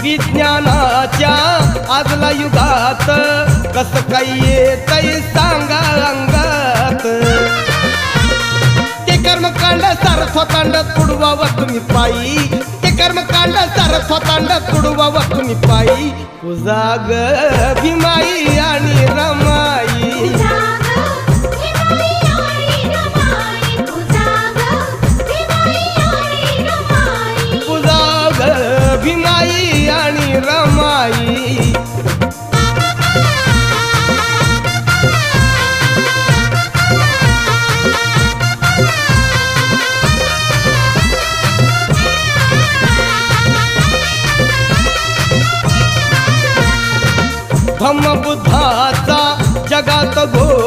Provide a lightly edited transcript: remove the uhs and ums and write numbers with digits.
विज्ञानाच्या आजला युगात कस काही येतंय सांगा अंगात ते कर्मकांड सार स्वतांड तुडवावं तुम्ही पायी ते कर्मकांड सार स्वतांड तुडवावं तुम्ही पायी पूजा ग भीमाई आणि रमाई पूजा ग भीमाई आणि रमाई धम्मबुद्धाचा जगात घोष